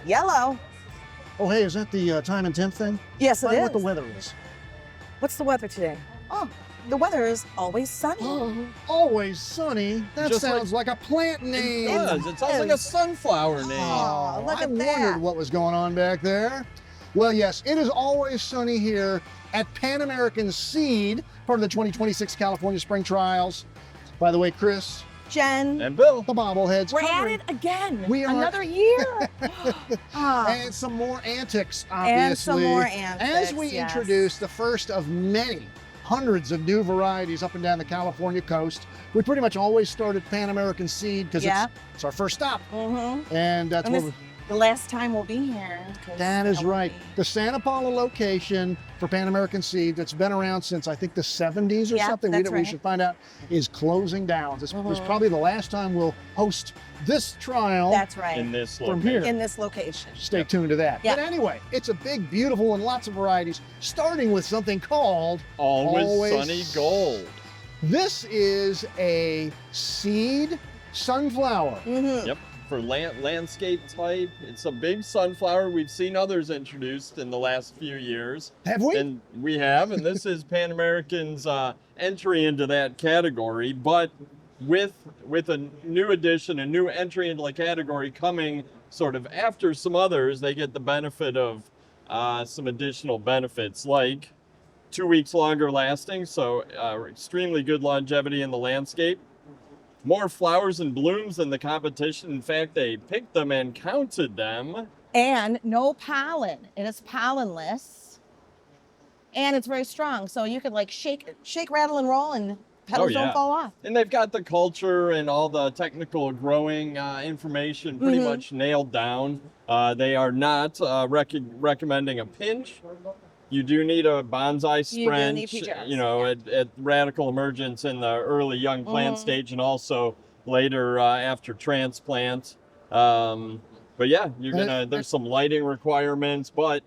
Yellow. Oh, hey, is that the time and temp thing? Yes, it Find is. what the weather is. What's the weather today? Oh, the weather is always sunny. Always sunny. That Just sounds like a plant name. It does. It sounds like a sunflower name. Oh, look I at that. wondered what was going on back there. Well, yes, it is always sunny here at PanAmerican Seed, part of the 2026 California Spring Trials. By the way, Chris, Jen, And Bill. the Bobbleheads. we're at covering- it again. We are- Another year. Oh, And some more antics, obviously. and some more antics. As we yes. introduce the first of many hundreds of new varieties up and down the California coast. We pretty much always start at PanAmerican Seed because Yeah. it's our first stop. Mm-hmm. And that's And what this, the last time we'll be here. 'cause that is will right. be- The Santa Paula location for PanAmerican Seed that's been around since I think the 70s or Yeah, something. that's We right. should find out is closing down. This is Mhm. probably the last time we'll host this trial. That's right. In this From location. here. In this location. Stay tuned to that. Yeah. But anyway, it's a big, beautiful, and lots of varieties, starting with something called Always sunny gold. This is a seed sunflower. Mm-hmm. Yep. For landscape type, it's a big sunflower. We've seen others introduced in the last few years. Have we? And we have, and this is Pan American's entry into that category, but with a new addition, a new entry into the category coming sort of after some others, they get the benefit of some additional benefits like 2 weeks longer lasting, so extremely good longevity in the landscape. More flowers and blooms than the competition. In fact, they picked them and counted them. And no pollen. It is pollenless. And it's very strong. So you could like shake, rattle, and roll, and petals don't fall off. And they've got the culture and all the technical growing information pretty Mhm. much nailed down. They are not recommending a pinch. You do need a bonsai You do need sprench, PGRs, you know, at radical emergence in the early young plant Mhm. stage and also later after transplant. But yeah, there's some lighting requirements, but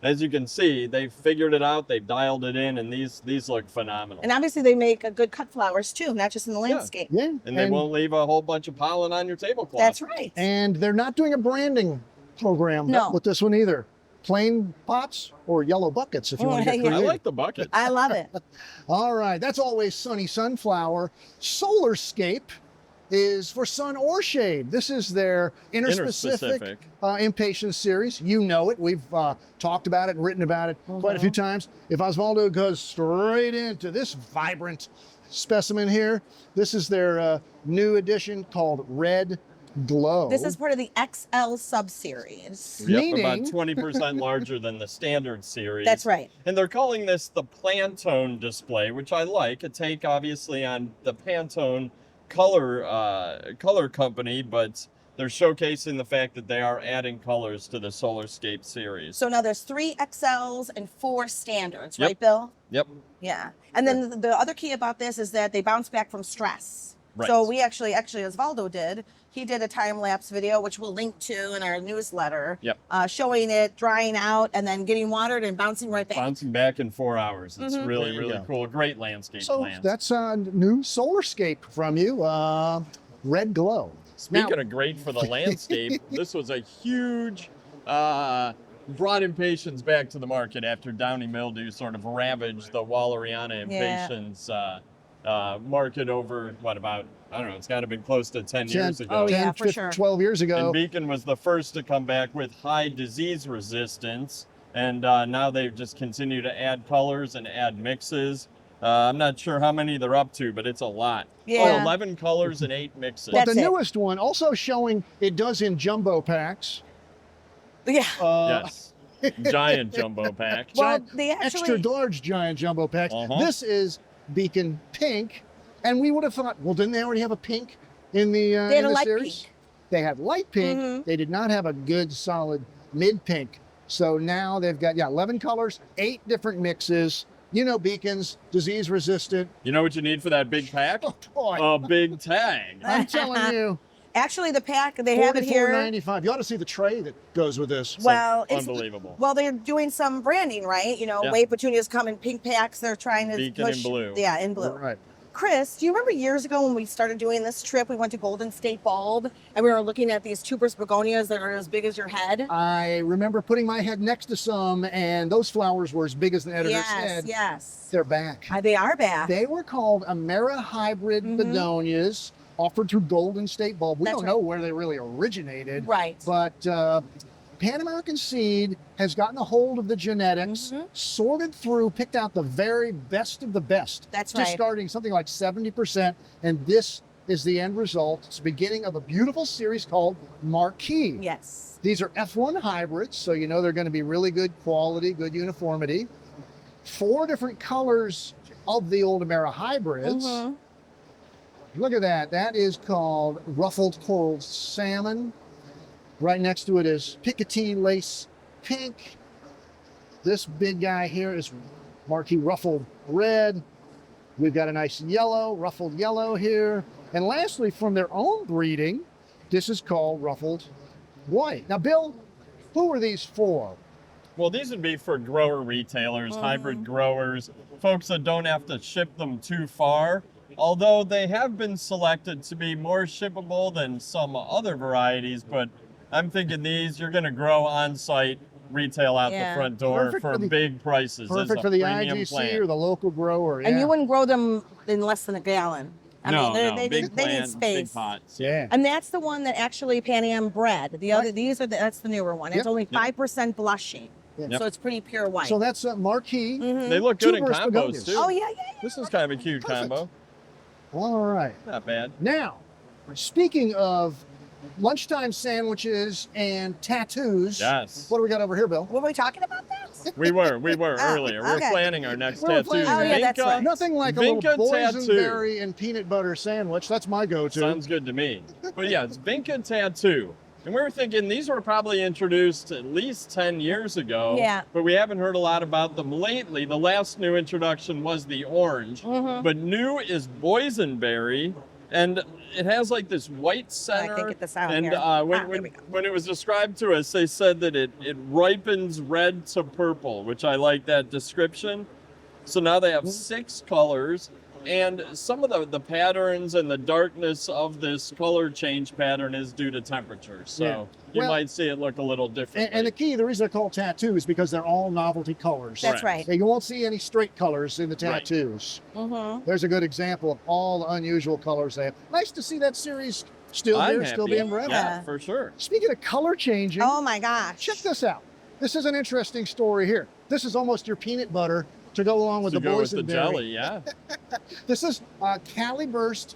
as you can see, they've figured it out, they've dialed it in, and these look phenomenal. And obviously they make a good cut flowers too, not just in the landscape. Yeah. And they won't leave a whole bunch of pollen on your tablecloth. That's right. And they're not doing a branding program No. with this one either. Plain pots or yellow buckets if you want to get Yeah. I creative. like the bucket. I love it. All right, that's always sunny sunflower. Solarscape is for sun or shade. This is their Interspecific Impatiens series. You know it. We've talked about it and written about it quite a few times. If Osvaldo goes straight into this vibrant specimen here, this is their new edition called Red Glow. This is part of the XL sub-series. Yep, Meaning- about 20% larger than the standard series. That's right. And they're calling this the Pantone display, which I like. A take, obviously, on the Pantone color company, but they're showcasing the fact that they are adding colors to the Solarscape series. So now there's 3 XLs and 4 standards, Yep. right, Bill? Yep. Yeah. And then the other key about this is that they bounce back from stress. Right. So we actually, Osvaldo did. He did a time-lapse video, which we'll link to in our newsletter, Yep. showing it drying out and then getting watered and bouncing right back. Bouncing back in 4 hours. It's Mhm. really, There you really go. cool. Great landscape So plan. that's a new Solarscape from you, Red Glow. Speaking Now- of great for the landscape, this was a huge, brought Impatiens back to the market after downy mildew sort of ravaged the Walleriana Impatiens market over, I don't know, it's got to have been close to 10 years ago. Oh, yeah, 10, for 15, sure. 12 years ago. And Beacon was the first to come back with high disease resistance. And now they've just continued to add colors and add mixes. I'm not sure how many they're up to, but it's a lot. Yeah. 11 colors and 8 mixes. But That's the it. newest one also showing it does in jumbo packs. Yeah. Yes. Giant jumbo pack. Well, Giant- they actually- extra large giant jumbo packs. Uh-huh. This is Beacon Pink, and we would have thought, well, didn't they already have a pink in the They had in a the light series? pink. They had light pink. Mhm. They did not have a good solid mid pink. So now they've got 11 colors, 8 different mixes. You know, Beacons, disease resistant. You know what you need for that big pack? Oh, boy. A big tag. I'm telling you, Actually, the pack, they have it here. $44.95. You ought to see the tray that goes with this. Well, it's, Unbelievable. well, they're doing some branding, right? You know, Yeah. Way Petunias come in pink packs. They're trying to Beacon push. in blue. Yeah, in blue. Right. Chris, do you remember years ago when we started doing this trip, we went to Golden State Bulb and we were looking at these Tuberous begonias that are as big as your head? I remember putting my head next to some, and those flowers were as big as the editor's head. Yes. They're back. They are back. They were called Hybrid begonias, offered through Golden State Bulb. We That's don't right. know where they really originated. Right. But PanAmerican Seed has gotten a hold of the genetics, sorted through, picked out the very best of the best. That's Just right. starting something like 70%. And this is the end result. It's the beginning of a beautiful series called Marquee. Yes. These are F1 hybrids, so you know they're going to be really good quality, good uniformity. 4 different colors of the old hybrids. Look at that. That is called Ruffled Coral Salmon. Right next to it is Picotine Lace Pink. This big guy here is Marquee Ruffled Red. We've got a nice yellow, ruffled yellow here. And lastly, from their own breeding, this is called Ruffled White. Now, Bill, who are these for? Well, these would be for grower retailers, hybrid growers, folks that don't have to ship them too far. Although they have been selected to be more shippable than some other varieties, but I'm thinking these you're going to grow on site, retail out the front door Perfect for for the- big prices. as Perfect a for the premium IGC plant. or the local grower. And you wouldn't grow them in less than a gallon. I no, mean, they're- no, they, big need, they need plant, space. big pots. Yeah. And that's the one that actually Pan Am bred. The other, these are that's the newer one. It's Yep. only 5% blushing, Yep. so it's pretty pure white. So that's Marquee. They look good in Tuberous combos begonias. too. oh yeah. This is kind of a cute Perfect. combo. All right. Not bad. Now, speaking of lunchtime sandwiches and tattoos, Yes. what do we got over here, Bill? Were we talking about that? We were earlier. We're okay. planning our next We're tattoo. planning Oh, yeah, that's Vinca- right. Nothing like a Vinca little tattoo. boysenberry and peanut butter sandwich. That's my go-to. Sounds good to me. But yeah, it's Vinca tattoo. And we were thinking these were probably introduced at least 10 years ago. Yeah. But we haven't heard a lot about them lately. The last new introduction was the orange. But new is Boysenberry. And it has like this white center. I can get this out and here. When, There when, we go. when it was described to us, they said that it ripens red to purple, which I like that description. So now they have 6 colors. And some of the patterns and the darkness of this color change pattern is due to temperature. So Yeah. you Well, might see it look a little different. And the reason they're called tattoos is because they're all novelty colors. That's Correct. right. You won't see any straight colors in the Right. tattoos. Mm-hmm. There's a good example of all the unusual colors they have. Nice to see that series still I'm there, still happy. being bred. Yeah, for sure. Speaking of color changing, Oh my gosh. check this out. This is an interesting story here. This is almost your peanut butter to go along with To the go with the boysenberry. jelly, yeah. This is Caliburst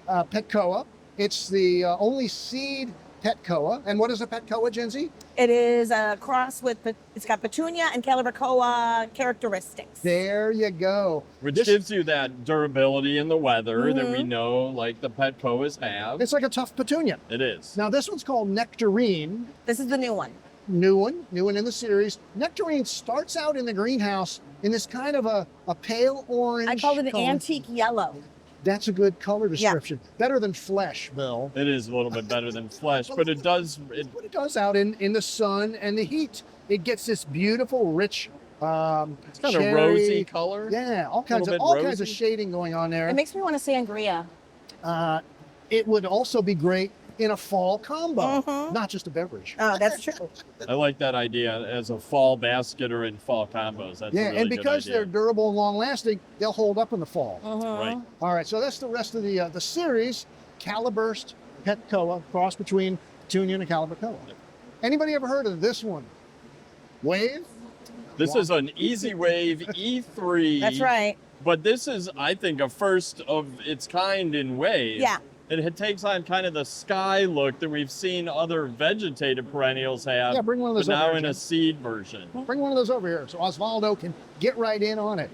Petchoa. It's the only seed Petchoa. And what is a Petchoa, Genzi? It is a cross with, it's got Petunia and Caliburcoa characteristics. There you go. Which This- gives you that durability in the weather that we know, like the Petchoas have. It's like a tough Petunia. It is. Now this one's called Nectarine. This is the new one. New one in the series. Nectarine starts out in the greenhouse in this kind of a pale orange. I called it an color. antique yellow. That's a good color Yeah. description. Better than flesh, Bill. It is a little bit better than flesh, but it does. What it does out in the sun and the heat. It gets this beautiful, rich, It's kind of cherry- rosy color. Yeah, all kinds Little of bit kinds of rosy. shading going on there. It makes me want to sangria. It would also be great in a fall combo, Mhm. not just a beverage. Oh, that's true. I like that idea as a fall basket or in fall combos. That's a Yeah, really and good because idea. they're durable and long-lasting, they'll hold up in the fall. Right. All right, so that's the rest of the series. Caliburst, Petchoa, cross between Petunia and a Caliburcoa. Anybody ever heard of this one? Wave? This is an Easy Wave E3. That's right. But this is, I think, a first of its kind in wave. Yeah. It takes on kind of the sky look that we've seen other vegetative perennials have. Yeah, bring one of those but over now here, in a Jim. seed version. Bring one of those over here so Osvaldo can get right in on it.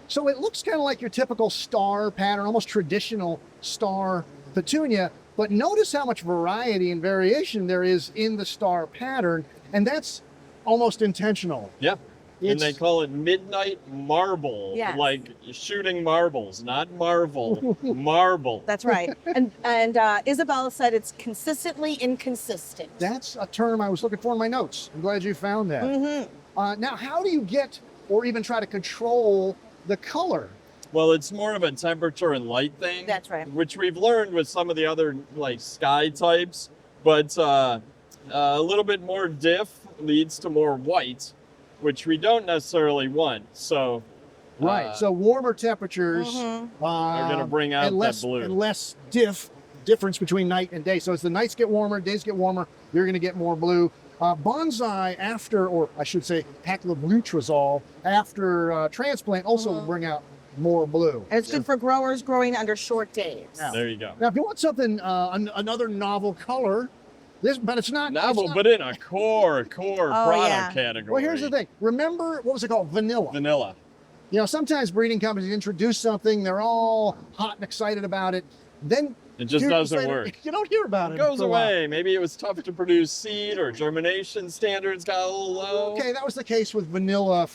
So it looks kind of like your typical star pattern, almost traditional star Petunia, but notice how much variety and variation there is in the star pattern, and that's almost intentional. Yeah. And they It's- call it midnight marble, Yes. like shooting marbles, not marvel, marble. That's right. And Isabella said it's consistently inconsistent. That's a term I was looking for in my notes. I'm glad you found that. Mm-hmm. Now, how do you get or even try to control the color? Well, it's more of a temperature and light thing. That's right. Which we've learned with some of the other like sky types, but a little bit more diff leads to more white, which we don't necessarily want. So. Right. So warmer temperatures are going to bring out and less, that blue. and less difference between night and day. So as the nights get warmer, days get warmer, you're going to get more blue. Bonsai after, or I should say, Aclabutrazole after transplant also will bring out more blue. And it's good for growers growing under short days. Yeah. There you go. Now, if you want something, another novel color, but it's not Novel, it's not, but in a core product category. Well, here's the thing. Remember, what was it called? Vanilla. Vanilla. You know, sometimes breeding companies introduce something, they're all hot and excited about it. Then It just years doesn't later, work. You don't hear about it. It goes for a while. away. Maybe it was tough to produce seed or germination standards got a little low. Okay, that was the case with vanilla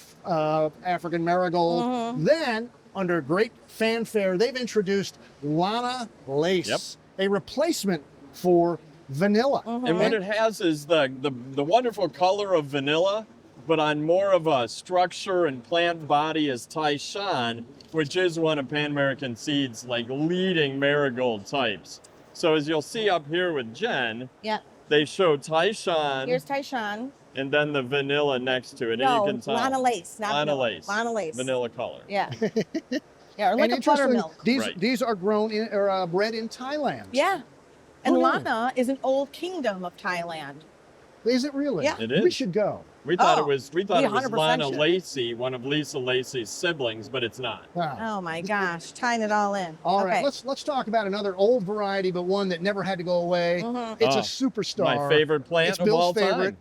African marigold. Then, under great fanfare, they've introduced Lanna lace, a replacement for vanilla. And what it has is the wonderful color of vanilla, but on more of a structure and plant body as Taishan, which is one of PanAmerican Seed's like leading marigold types. So as you'll see up here with Jen, they show Taishan. Here's Taishan. And then the vanilla next to it. No, and you can tell. Lanna lace, not Lanna vanilla. lace. Lanna lace. Vanilla color. Yeah. Yeah, or like And a interesting, buttermilk. these are grown in, or bred in Thailand. Yeah. And Who knew? Lanna is an old kingdom of Thailand. Is it really? Yeah. It is. We should go. We thought Oh, it was we 100% Lanna should. Lacey, one of Lisa Lacey's siblings, but it's not. Wow. Oh my gosh, tying it all in. All right, Okay. let's talk about another old variety, but one that never had to go away. It's Oh, a superstar. My favorite plant It's of Bill's all favorite. time.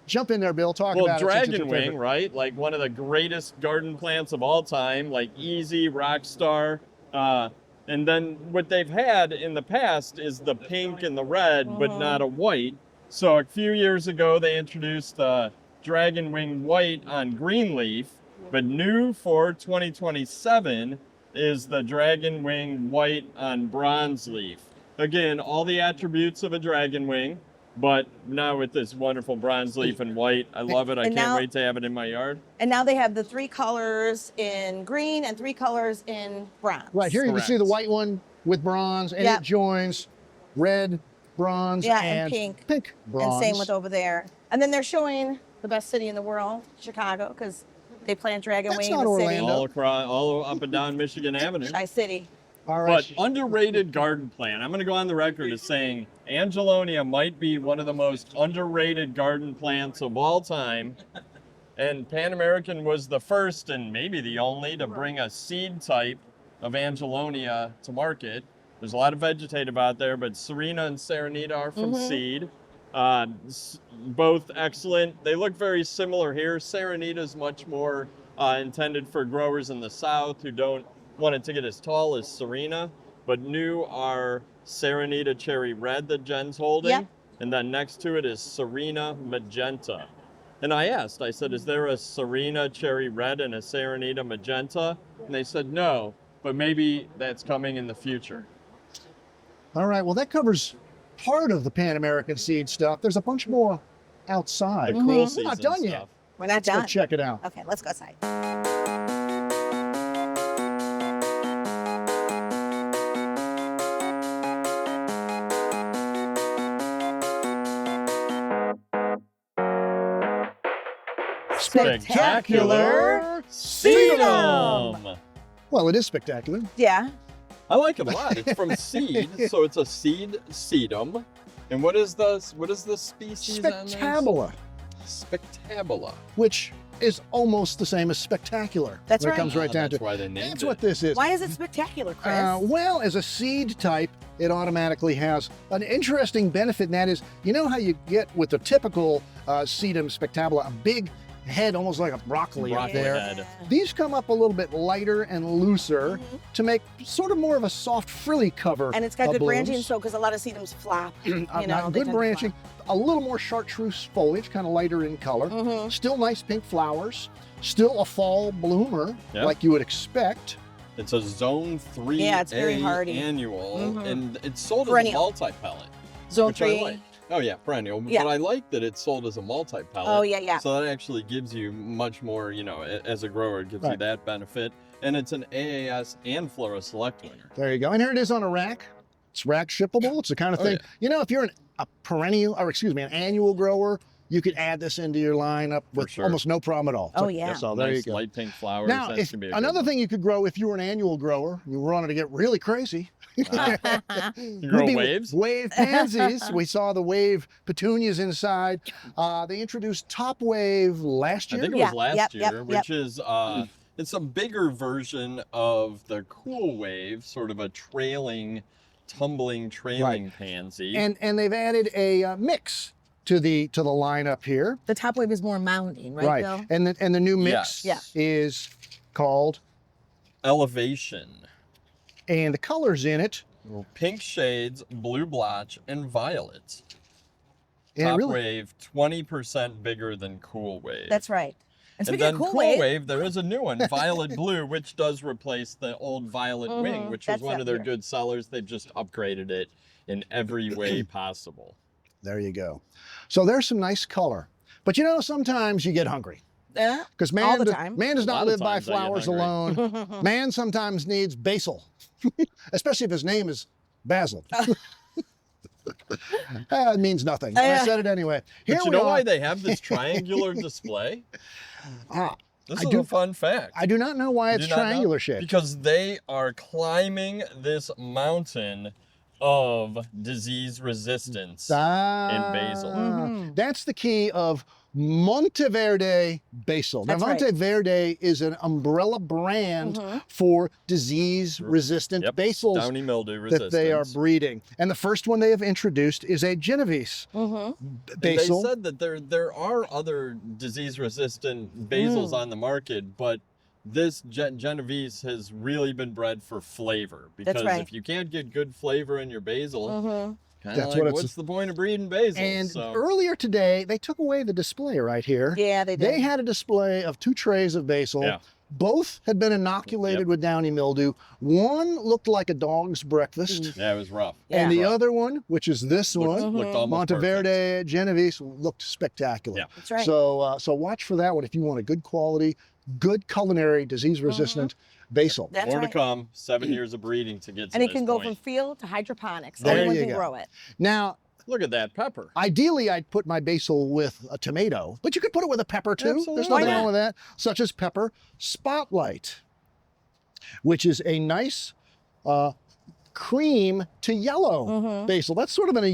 Jump in there, Bill. Talk Well, about it. since it's your DragonWing, favorite. right? Like one of the greatest garden plants of all time, like easy, rock star. And then what they've had in the past is the pink and the red, but not a white. So a few years ago, they introduced the DragonWing white on green leaf, but new for 2027 is the DragonWing white on bronze leaf. Again, all the attributes of a DragonWing, but now with this wonderful bronze leaf and white. I love it. I And can't now- wait to have it in my yard. And now they have the 3 colors in green and 3 colors in bronze. Right here, you can see the Correct. white one with bronze, and Yep. it joins red, bronze, Yeah, and pink. Pink bronze. And same with over there. And then they're showing the best city in the world, Chicago, because they plant DragonWing That's in not the city. Orlando. All across, all up and down Michigan Avenue. Tri-City. All right. But underrated garden plant. I'm going to go on the record as saying Angelonia might be one of the most underrated garden plants of all time. And PanAmerican was the first and maybe the only to bring a seed type of Angelonia to market. There's a lot of vegetative out there, but Serena and Serenita are from seed. Both excellent. They look very similar here. Serenita is much more intended for growers in the south who don't want it to get as tall as Serena, but new are Serenita Cherry Red that Jen's holding, Yep. and then next to it is Serena Magenta. And I asked, I said, is there a Serena Cherry Red and a Serenita Magenta? And they said no, but maybe that's coming in the future. All right. Well, that covers part of the PanAmerican seed stuff. There's a bunch more outside. The cool We're season not done yet. stuff. We're not Let's go done. check it out. Okay, let's go outside. Spectacular Sedum! Well, it is spectacular. Yeah. I like it a lot. It's from seed, so it's a seed sedum. And what is the species on this? Spectabula, Spectabula. which is almost the same as spectacular. That's when right. It comes right down That's to why they named That's it. what this is. Why is it spectacular, Chris? Well, as a seed type, it automatically has an interesting benefit, and that is, you know how you get with the typical Sedum Spectacular, a big head, almost like a broccoli up Broccoli there. head. These come up a little bit lighter and looser to make sort of more of a soft frilly cover. And it's got of good branching, blooms. so because a lot of sedums flap. You know, Not they good tend to branching, a little more chartreuse foliage, kind of lighter in color. Mm-hmm. Still nice pink flowers. Still a fall bloomer, Yeah. like you would expect. It's a Zone 3 Yeah, it's very hardy. annual, Mhm. and it's sold Perennial. as a multi-pellet. Zone which I 3. like. Oh yeah, perennial. Yeah. But I like that it's sold as a multi-pellet. Oh, yeah, yeah. So that actually gives you much more, you know, as a grower, it gives you Right. that benefit. and it's an AAS and Flora Select winner. There you go. And here it is on a rack. It's rack shippable. It's the kind of thing, you know, if you're a perennial, or excuse me, an annual grower, you could add this into your lineup with almost no problem at all. Oh, yeah. So there Nice you go. light pink flowers. Now, That's gonna be a another good thing you could grow if you were an annual grower, you wanted to get really crazy. one. You grow waves? Wave pansies. We saw the wave petunias inside. They introduced Top Wave last year. I think it was last Yep, year, which is it's a bigger version of the Cool Wave, sort of a trailing, tumbling pansy. And they've added a mix to the lineup here. The Top Wave is more mounding, right, Bill? And the new mix is called Elevation. And the colors in it. Pink shades, blue blotch, and violet. And Top really, Wave, 20% bigger than Cool Wave. That's right. And And speaking then of Cool Wave, there is a new one, Violet Blue, which does replace the old Violet Wing, which was That's one up of their here. good sellers. They've just upgraded it in every way possible. there you go. So there's some nice color. But you know, sometimes you get hungry. Yeah. Because All man, the time. man does A lot not of live by times I get flowers hungry. alone. Man sometimes needs basil, especially if his name is Basil. It means nothing. I said it anyway. Here But you we know are. why they have this triangular display? This is a fun fact. I do not know why it's Do not know? triangular shaped. Because they are climbing this mountain of disease resistance in basil. That's the key of Monteverde basil. Now, That's right. Monteverde is an umbrella brand for disease-resistant basils Downy mildew resistance. that they are breeding. And the first one they have introduced is a Genovese basil. They said that there are other disease-resistant basils on the market, but this Genovese has really been bred for flavor. Because right. if you can't get good flavor in your basil, kind of That's like, what what's the point of breeding basil? And So- earlier today, they took away the display right here. Yeah, they did. They had a display of 2 trays of basil. Yeah. Both had been inoculated with downy mildew. One looked like a dog's breakfast. yeah, it was rough. And the Yeah. other one, which is this one, Looked almost perfect. Monteverde Genovese, looked spectacular. Yeah. That's right. So watch for that one if you want a good quality, good culinary, disease-resistant basil. That's More right. to come. 7 years of breeding to get to And it this can go point. from field to hydroponics. There Anyone you can go. grow it. Now, Look at that pepper. ideally, I'd put my basil with a tomato, but you could put it with a pepper too. There's Absolutely. nothing Why wrong not? with that. Such as pepper spotlight, which is a nice cream to yellow basil. That's sort of an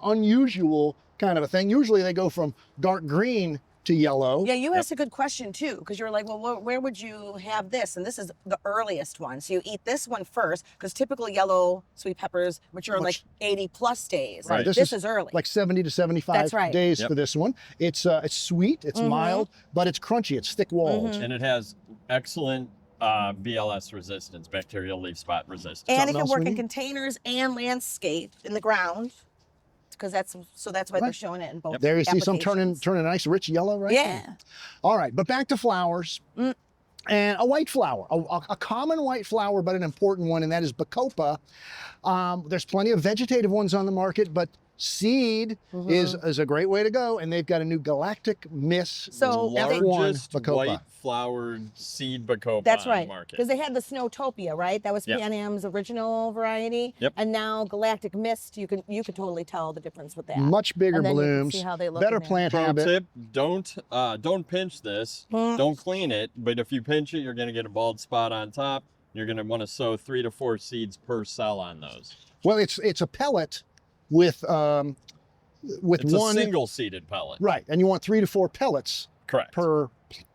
unusual kind of a thing. Usually they go from dark green to yellow. Yeah, you asked a good question too, because you were like, well, where would you have this? And this is the earliest one. So you eat this one first, because typical yellow sweet peppers mature in like 80 plus days. Right. This is early. Like 70 to 75 That's right. days Yep. for this one. It's sweet, it's mild, but it's crunchy, it's thick-walled. And it has excellent BLS resistance, bacterial leaf spot resistance. And it Something can else work we in need? containers and landscape in the ground, because that's why they're Right. showing it in both. There you see some turning applications. a nice rich yellow, right? Yeah. All right, but back to flowers. And a white flower, a common white flower, but an important one, and that is Bacopa. There's plenty of vegetative ones on the market, but seed is a great way to go, and they've got a new Galactic Miss So F1 Largest Bacopa. white flowered seed Bacopa That's on right. the market. Because they had the Snowtopia, right? That was Yep. Pan Am's original variety. Yep. And now Galactic Mist, you can totally tell the difference with that. Much bigger And then you can blooms, see how they look better in there. plant Pro habit. tip, don't pinch this. Don't clean it, but if you pinch it, you're gonna get a bald spot on top. You're gonna want to sow 3 to 4 seeds per cell on those. Well, it's a pellet with It's one a single seeded pellet. right, and you want 3 to 4 pellets Correct. per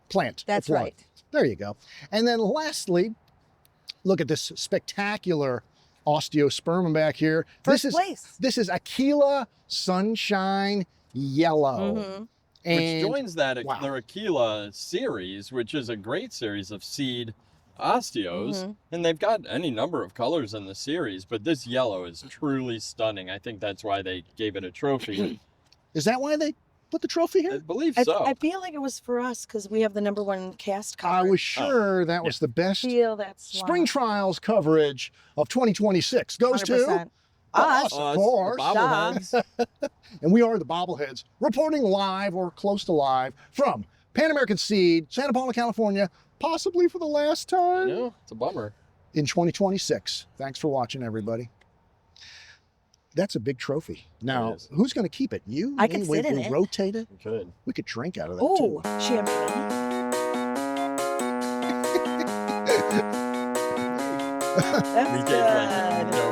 plant. That's or plot. right. There you go. And then lastly, look at this spectacular osteospermum back here. First this place. This is Akila Sunshine Yellow. Which And joins that wow. their Akila series, which is a great series of seed osteos, and they've got any number of colors in the series, but this yellow is truly stunning. I think that's why they gave it a trophy. is that why they put the trophy I here? believe I, so. I feel like it was for us because we have the #1 cast cover. I was sure that was the best I feel that's spring trials coverage of 2026 goes to 100%. Us. of course. Bobbleheads. And we are the Bobbleheads, reporting live or close to live from PanAmerican Seed, Santa Paula, California, possibly for the last time No, it's a bummer. in 2026. Thanks for watching, everybody. That's a big trophy. Now, is. who's going to keep it? You? I can Me? sit in we it. rotate it. We could. We could drink out of that Oh, too. champagne. We That's gave like good. no